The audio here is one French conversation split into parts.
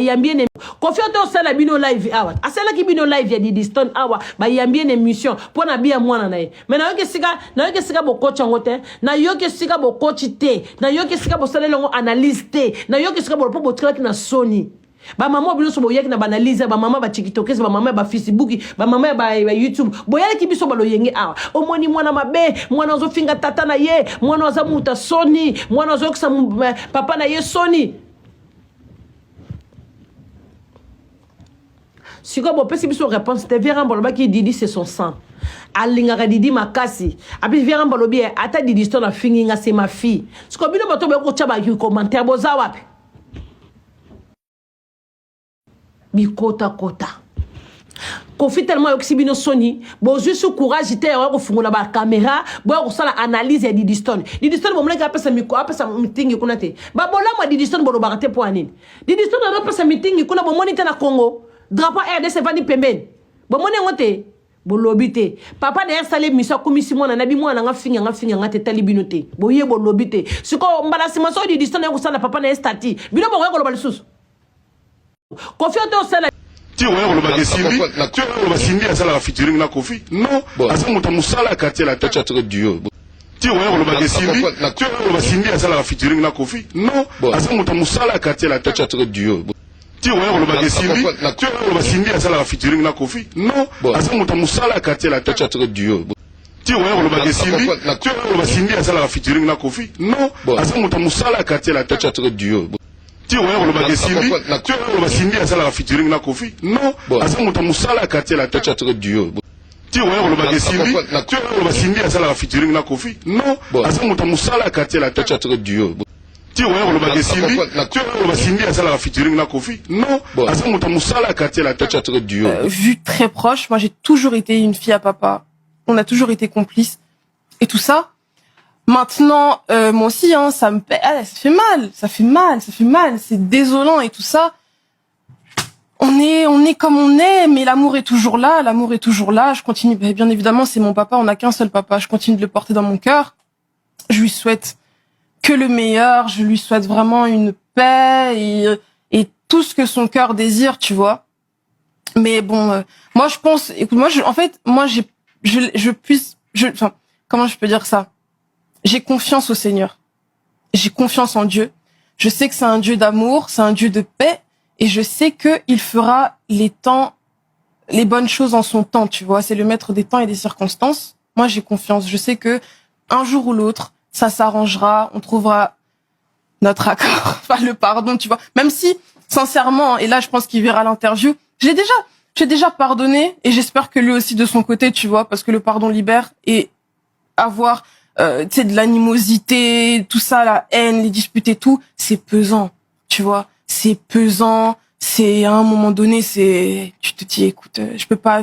Yambien confiance au sala bino live awa asala ki bino live ya Diddy Stone awa ba yambien émission pour na bia mwana na ye mais na yoke sika bo coach ngote na yoke sika bo coach te na yoke sika bo sala longo analyse te na yoke sika bo po traki na Sony ba maman bino so bo yeki na banalize ba maman ba TikTok ba maman ba Facebook ba maman ba YouTube boyale ki biso ba lo yenge awa omoni mwana mabe mwana zo finga tata na ye mwana za muta Sony mwana zo kisa papa na ye Sony. Si vous avez une réponse, c'est Véran Boloba qui dit c'est son sang. Alingara Didi Makasi. Après Véran Bolobi, ata Didi Stone a fini, c'est ma fille. Ce que vous avez dit, commentaire, vous avez Bikota kota. Kofi tellement yoxibino Sony, bon juste courage ité wa ko fungula ba caméra, bo ko sala analyse ya Didi Stone. Didi Stone bo mleka apesa miko, apesa meeting kuna te. Ba bola ma Didi Stone bo lo barate po anini. Didi Stone a apesa meeting kuna bo monitor na Congo. Drapeau RDC vani pemben. Bo mone ngote bo lobité. Papa na installé mission komisi mona na bi mwana nga finga nga te talibinote. Bo ye bo lobité. Siko mbalasima so Didi Stone ko sala papa na stati. Bino bo ko lo balisusu. Confiance au sala tu vois on va Simbi tu vois on va Simbi à la featuring na Kofi non asa muta musala quartier la tête très dur tu vois on va Simbi tu vois on va Simbi à la featuring na Kofi non asa muta musala quartier la tête très dur tu vois on va Simbi tu vois on va Simbi à la featuring na Kofi non asa muta musala quartier la tête très dur tu vois on va Simbi tu vois on va Simbi à la featuring na Kofi non asa muta musala quartier la tête très dur tu vois on va Simbi tu vois on va Simbi à la featuring na Kofi non asa muta musala quartier la tête très dur tu vois on va Simbi tu vois on va Simbi à la featuring na Kofi non asa muta musala quartier la tête très dur tu vois on va Simbi tu vois on va Simbi à la featuring na Kofi non asa muta musala quartier la tête très dur. Vu très proche, moi j'ai toujours été une fille à papa, on a toujours été complices et tout ça. Maintenant, moi aussi, hein, ça me ça fait mal, c'est désolant et tout ça. On est comme on est, mais l'amour est toujours là, je continue, bien évidemment, c'est mon papa, on n'a qu'un seul papa, je continue de le porter dans mon cœur. Je lui souhaite que le meilleur, je lui souhaite vraiment une paix et tout ce que son cœur désire, tu vois. Mais bon, moi je pense, écoute, comment je peux dire ça? J'ai confiance au Seigneur. J'ai confiance en Dieu. Je sais que c'est un Dieu d'amour, c'est un Dieu de paix, et je sais que il fera les bonnes choses en son temps, tu vois. C'est le maître des temps et des circonstances. Moi, j'ai confiance. Je sais que un jour ou l'autre, ça s'arrangera, on trouvera notre accord, enfin le pardon, tu vois. Même si, sincèrement, et là, je pense qu'il verra l'interview, j'ai déjà pardonné, et j'espère que lui aussi de son côté, tu vois, parce que le pardon libère, et avoir tu sais, de l'animosité, tout ça, la haine, les disputes et tout, c'est pesant, tu vois, c'est pesant, c'est, à un moment donné, tu te dis, écoute, je peux pas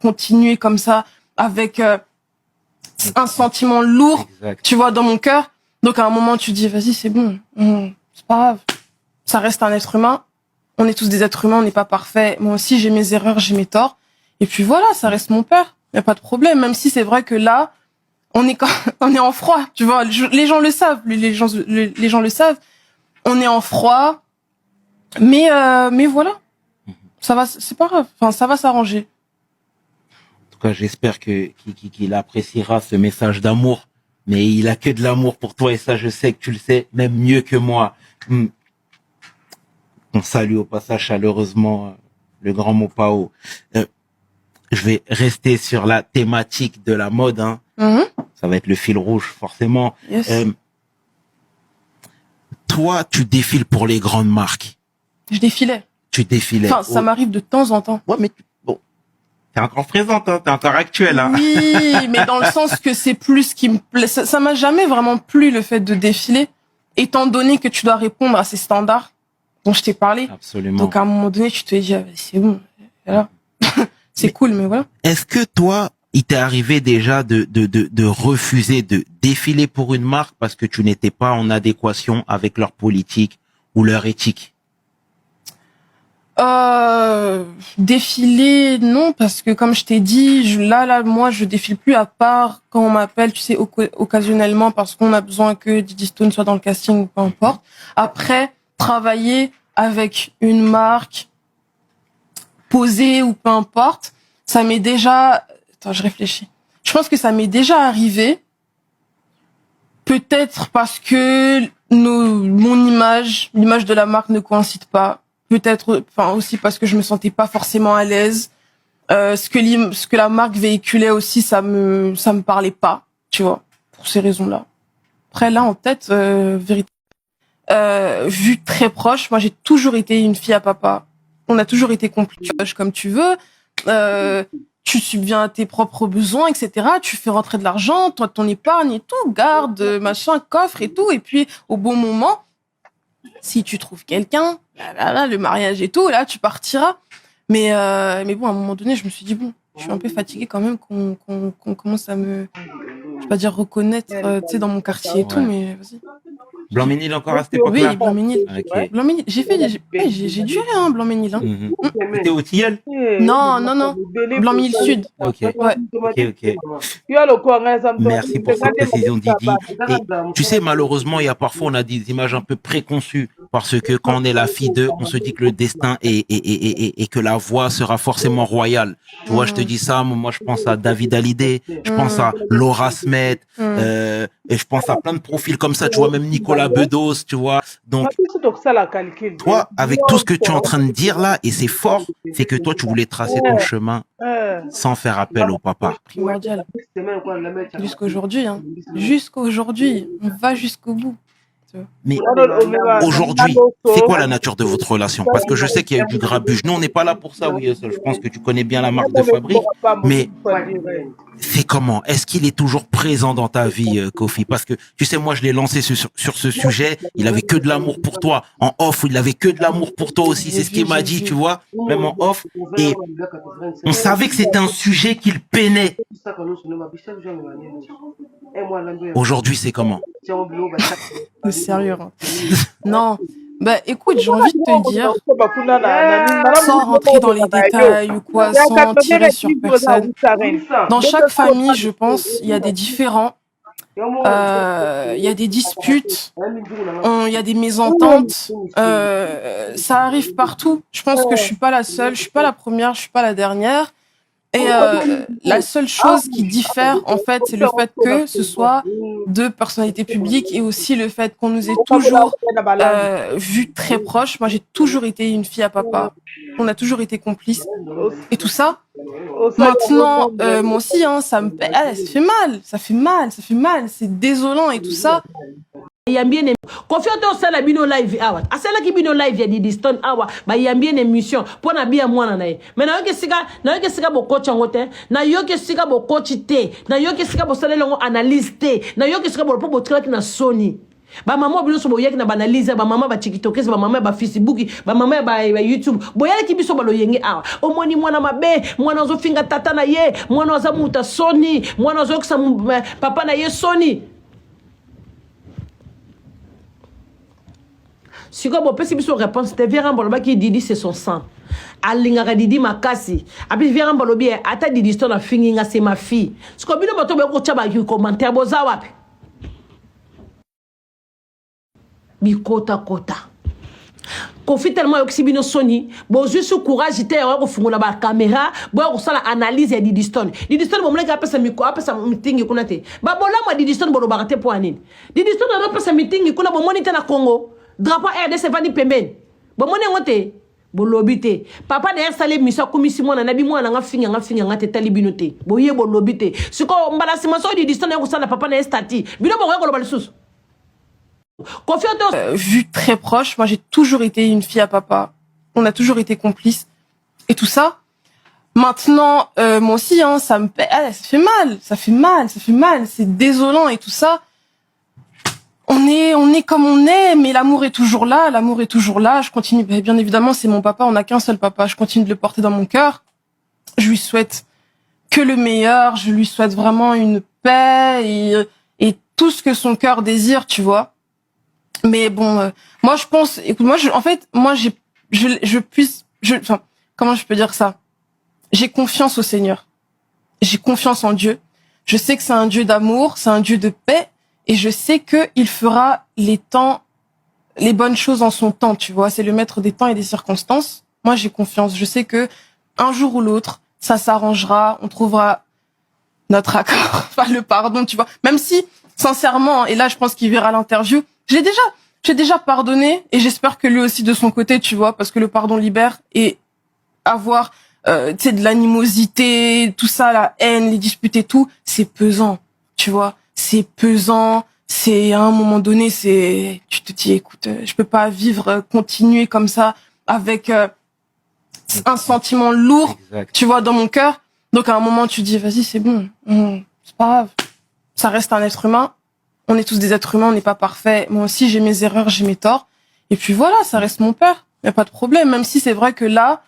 continuer comme ça, avec un sentiment lourd, exact, tu vois, dans mon cœur. Donc, à un moment, tu te dis, vas-y, c'est bon, c'est pas grave, ça reste un être humain, on est tous des êtres humains, on n'est pas parfaits, moi aussi, j'ai mes erreurs, j'ai mes torts, et puis voilà, ça reste mon père, y a pas de problème, même si c'est vrai que là, on est en froid, tu vois, les gens le savent, les gens le savent. On est en froid, mais voilà. Ça va, c'est pas grave. Enfin, ça va s'arranger. En tout cas, j'espère qu'il appréciera ce message d'amour. Mais il a que de l'amour pour toi et ça, je sais que tu le sais, même mieux que moi. On salue au passage chaleureusement le grand Mopao. Je vais rester sur la thématique de la mode, hein. Ça va être le fil rouge, forcément. Yes. Toi, tu défiles pour les grandes marques. Je défilais. Tu défilais. Enfin, ça m'arrive de temps en temps. Ouais, mais bon, t'es encore présente, hein, t'es encore actuelle, hein. Oui, mais dans le sens que c'est plus ce qui me plaît. Ça m'a jamais vraiment plu le fait de défiler, étant donné que tu dois répondre à ces standards dont je t'ai parlé. Absolument. Donc à un moment donné, tu te dis, ah, c'est bon, voilà. C'est cool, mais voilà. Est-ce que toi, il t'est arrivé déjà de refuser de défiler pour une marque parce que tu n'étais pas en adéquation avec leur politique ou leur éthique? Défiler, non, parce que comme je t'ai dit, moi, je défile plus à part quand on m'appelle, tu sais, occasionnellement parce qu'on a besoin que Diddy Stone soit dans le casting ou peu importe. Après, travailler avec une marque posée ou peu importe, ça m'est déjà... Attends, je réfléchis. Je pense que ça m'est déjà arrivé. Peut-être parce que l'image de la marque ne coïncide pas. Peut-être, enfin aussi parce que je me sentais pas forcément à l'aise. Ce que la marque véhiculait aussi, ça me parlait pas, tu vois, pour ces raisons-là. Après là en tête, vu très proche, moi j'ai toujours été une fille à papa. On a toujours été complices comme tu veux. Tu subviens à tes propres besoins, etc. Tu fais rentrer de l'argent, toi, ton épargne et tout, garde, machin, coffre et tout. Et puis, au bon moment, si tu trouves quelqu'un, le mariage et tout, là, tu partiras. Mais bon, à un moment donné, je me suis dit, bon, je suis un peu fatiguée quand même qu'on commence à me, je vais pas dire reconnaître, tu sais, dans mon quartier et tout, mais vas-y. Blanc-Ménil encore à cette époque-là? Oui, Blanc-Ménil. Okay. Blanc-Ménil. J'ai duré, hein, Blanc-Ménil. Hein. C'était au Tilleul? Non. Blanc-Ménil Sud. Ok. Ouais. Ok. Merci pour cette précision, Didi. Et tu sais, malheureusement, il y a parfois, on a des images un peu préconçues parce que quand on est la fille d'eux, on se dit que le destin et que la voix sera forcément royale. Tu vois, je te dis ça, moi, je pense à David Hallyday, je pense à Laura Smet, et je pense à plein de profils comme ça, tu vois, même Nicolas Bedos, tu vois. Donc, toi, avec tout ce que tu es en train de dire là, et c'est fort, c'est que toi, tu voulais tracer ton chemin sans faire appel au papa. Primordial. Jusqu'aujourd'hui, hein. Jusqu'aujourd'hui. On va jusqu'au bout. Mais aujourd'hui, c'est quoi la nature de votre relation? Parce que je sais qu'il y a eu du grabuge. Nous, on n'est pas là pour ça, oui. Je pense que tu connais bien la marque de fabrique. Mais c'est comment? Est-ce qu'il est toujours présent dans ta vie, Kofi? Parce que, tu sais, moi, je l'ai lancé sur ce sujet. Il avait que de l'amour pour toi. En off, il avait que de l'amour pour toi aussi. C'est ce qu'il m'a dit, tu vois, même en off. Et on savait que c'était un sujet qu'il peinait. Aujourd'hui, c'est comment? Sérieux. Hein. Non. Bah écoute, j'ai envie de te dire, sans rentrer dans les détails ou quoi, sans tirer sur personne, dans chaque famille, je pense, il y a des différends, il y a des disputes, il y a des mésententes, ça arrive partout. Je pense que je suis pas la seule, je suis pas la première, je suis pas la dernière. Et la seule chose qui diffère, en fait, c'est le fait que ce soit deux personnalités publiques et aussi le fait qu'on nous ait toujours vus très proches. Moi, j'ai toujours été une fille à papa. On a toujours été complices. Et tout ça. Maintenant, moi aussi, hein, ça me ça fait mal. C'est désolant et tout ça. Yambien confiance au sala bino live awa asala ki bino live ya Didi Stone awa ba yambien émission pour na bia mwana na ye mais na yoke sika bo coach ngote na yoke sika bo coach te na yoke sika bo sala longo analyse te na yoke sika bo po traki na Sony ba mama bino so boyaki na banalize ba mama ba TikTok ba mama ba Facebook ba mama ba YouTube boyaki ki biso ba lo yenge awa omoni mwana mabe mwana zo finga tata na ye mwana za muta Sony mwana zo kisa papa na ye Sony. Si vous avez une réponse, c'est Véran Boloba qui dit c'est son sang. Alingara Didi Makasi. Après Véran Bolobi, ata Didi Stone a fini, c'est ma fille. Ce que vous avez dit, commentaire, vous avez Bikota kota. Kofi tellement yoxibino Sony, bon juste courage ité wa ko fungula ba caméra, bo ko sala analyse ya Didi Stone. Didi Stone bo mleka apesa miko, apesa meeting kuna te. Ba bola ma Didi Stone bo lo barate po anini. Didi Stone a apesa meeting kuna bo monitor na Congo. Drapeau RDC vani pemben. Bo mone ngote bo lobité. Papa na installé mission komisi mona na bi mona nga finga nga te talibinote. Bo ye bo lobité. Siko mbalasi maso Didi Stone ko sala papa na stati. Bino bo ko lo balisusu. Vu très proche, moi j'ai toujours été une fille à papa. On a toujours été complices et tout ça. Maintenant, moi aussi, hein, ça fait mal. C'est désolant et tout ça. On est comme on est, mais l'amour est toujours là. Je continue. Bien évidemment, c'est mon papa. On n'a qu'un seul papa. Je continue de le porter dans mon cœur. Je lui souhaite que le meilleur. Je lui souhaite vraiment une paix et tout ce que son cœur désire, tu vois. Mais bon, moi je pense, écoute, comment je peux dire ça? J'ai confiance au Seigneur. J'ai confiance en Dieu. Je sais que c'est un Dieu d'amour, c'est un Dieu de paix, et je sais que il fera les temps les bonnes choses en son temps, tu vois. C'est le maître des temps et des circonstances. Moi, j'ai confiance. Je sais que un jour ou l'autre, ça s'arrangera. On trouvera notre accord, enfin le pardon, tu vois. Même si, sincèrement, et là, je pense qu'il verra l'interview, j'ai déjà pardonné et j'espère que lui aussi de son côté, tu vois, parce que le pardon libère et avoir, tu sais, de l'animosité, tout ça, la haine, les disputes et tout, c'est pesant, tu vois. C'est pesant. C'est à un moment donné, tu te dis, écoute, je peux pas vivre, continuer comme ça avec un sentiment lourd, tu vois, dans mon cœur. Donc à un moment, tu dis, vas-y, c'est bon, c'est pas grave. Ça reste un être humain. On est tous des êtres humains, on n'est pas parfaits. Moi aussi, j'ai mes erreurs, j'ai mes torts. Et puis voilà, ça reste mon père. Y a pas de problème. Même si c'est vrai que là,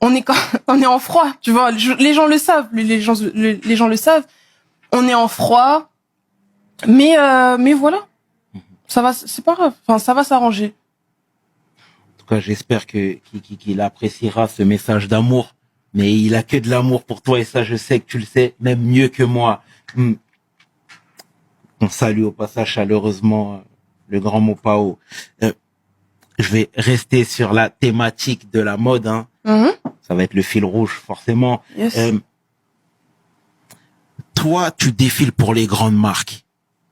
on est en froid, tu vois. Les gens le savent, les gens le savent. On est en froid. Mais voilà, ça va, c'est pas grave. Enfin, ça va s'arranger. En tout cas, j'espère qu'il appréciera ce message d'amour. Mais il a que de l'amour pour toi et ça, je sais que tu le sais, même mieux que moi. On salue au passage chaleureusement le grand Mopao. Je vais rester sur la thématique de la mode. Hein. Ça va être le fil rouge, forcément. Yes. Toi, tu défiles pour les grandes marques.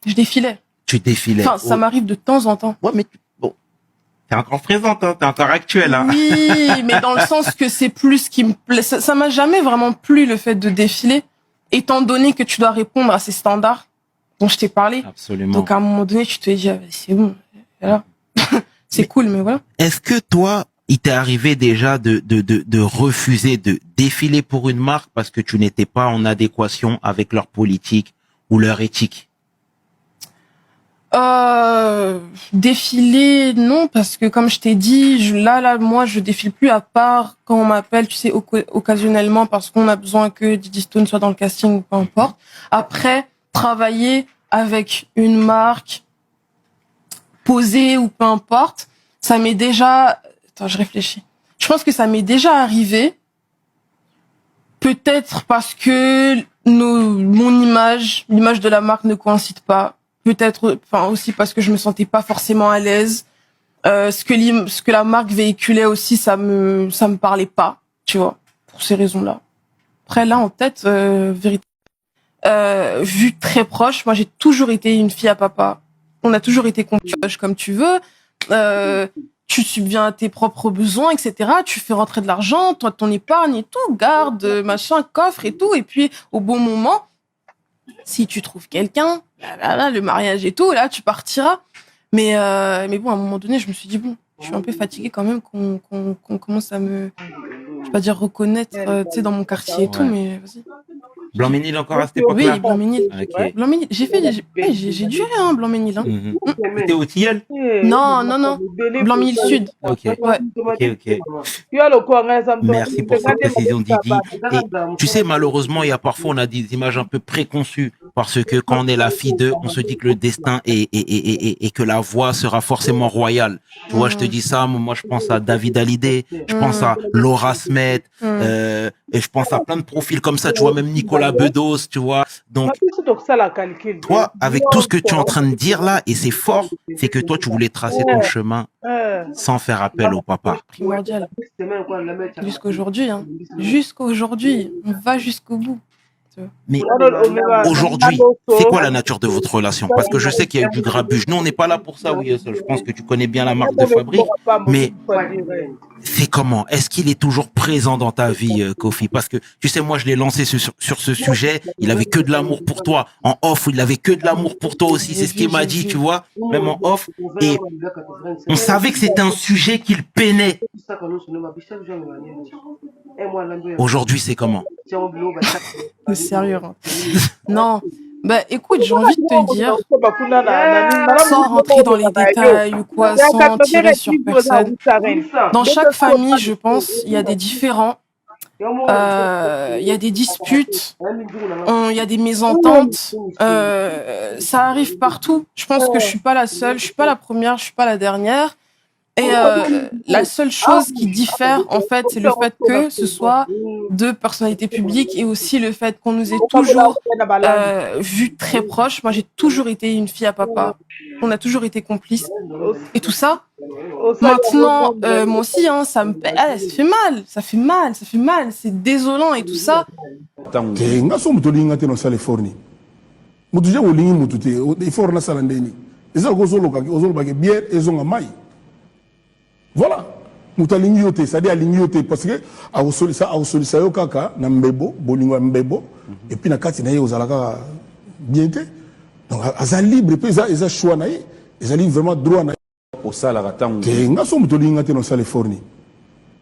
Je défilais. Tu défilais. Enfin, ça m'arrive de temps en temps. Ouais, mais bon, t'es encore présente, hein, t'es encore actuelle. Hein. Oui, mais dans le sens que c'est plus ce qui me plaît. Ça m'a jamais vraiment plu le fait de défiler, étant donné que tu dois répondre à ces standards dont je t'ai parlé. Absolument. Donc à un moment donné, tu te dis, ah, c'est bon, voilà. C'est cool, mais voilà. Est-ce que toi, il t'est arrivé déjà de refuser de défiler pour une marque parce que tu n'étais pas en adéquation avec leur politique ou leur éthique? Défiler, non, parce que comme je t'ai dit, moi, je défile plus à part quand on m'appelle, tu sais, occasionnellement parce qu'on a besoin que Diddy Stone soit dans le casting ou peu importe. Après, travailler avec une marque posée ou peu importe, ça m'est déjà... Attends, je réfléchis. Je pense que ça m'est déjà arrivé. Peut-être parce que l'image de la marque ne coïncide pas. Peut-être, enfin aussi parce que je me sentais pas forcément à l'aise. Ce que la marque véhiculait aussi, ça me parlait pas, tu vois, pour ces raisons-là. Après là en tête, vu très proche, moi j'ai toujours été une fille à papa. On a toujours été complices comme tu veux. Tu subviens à tes propres besoins, etc. Tu fais rentrer de l'argent, toi ton épargne et tout, garde, machin, coffre et tout. Et puis au bon moment, si tu trouves quelqu'un, là, le mariage et tout, là, tu partiras. Mais bon, à un moment donné, je me suis dit, bon, je suis un peu fatiguée quand même qu'on commence à me, je vais pas dire reconnaître, tu sais, dans mon quartier et tout, mais vas-y. Blanc-Ménil encore à cette époque-là? Oui, Blanc-Ménil. Okay. Blanc-Ménil. J'ai duré, hein, Blanc-Ménil, hein. T'étais au Tilleul? Non. Blanc-Ménil Sud. Ok. Ouais. Ok. Merci pour cette précision, Didi. Et tu sais, malheureusement, il y a parfois, on a des images un peu préconçues parce que quand on est la fille d'eux, on se dit que le destin et que la voix sera forcément royale. Tu vois, je te dis ça, moi, je pense à David Hallyday, je pense à Laura Smet, et je pense à plein de profils comme ça, tu vois, même Nicolas Bedos, tu vois. Donc, toi, avec tout ce que tu es en train de dire là, et c'est fort, c'est que toi, tu voulais tracer ton chemin sans faire appel au papa. Primordial. Jusqu'aujourd'hui, hein. Jusqu'aujourd'hui. On va jusqu'au bout. Mais aujourd'hui, c'est quoi la nature de votre relation? Parce que je sais qu'il y a eu du grabuge. Nous, on n'est pas là pour ça, oui. Je pense que tu connais bien la marque de fabrique. Mais c'est comment? Est-ce qu'il est toujours présent dans ta vie, Kofi? Parce que, tu sais, moi, je l'ai lancé sur ce sujet. Il avait que de l'amour pour toi. En off, il avait que de l'amour pour toi aussi. C'est ce qu'il m'a dit, tu vois, même en off. Et on savait que c'était un sujet qu'il peinait. Aujourd'hui, c'est comment? Sérieux, hein. Non. Bah, écoute, j'ai envie de te dire, sans rentrer dans les détails ou quoi, sans tirer sur personne. Dans chaque famille, je pense, il y a des différends. Il y a des disputes, il y a des mésententes, ça arrive partout. Je pense que je suis pas la seule, je suis pas la première, je suis pas la dernière. Et la seule chose qui diffère, en fait, c'est le fait que ce soit deux personnalités publiques et aussi le fait qu'on nous ait toujours vus très proches. Moi, j'ai toujours été une fille à papa. On a toujours été complices. Et tout ça, maintenant, moi aussi, hein, ça me ça fait mal. Ça fait mal, ça fait mal. C'est désolant et tout ça. Voilà. Mutalingi yote, c'est-à-dire alingi yote parce que a solisa yo kaka na mbebo, bolingo mbebo et puis na kati na ye ozalaka bien te. Donc aza libre puis eza choix na ye, eza vraiment droit na ye. Au sala ratango. Ke ngaso mutolinga te no sale forni.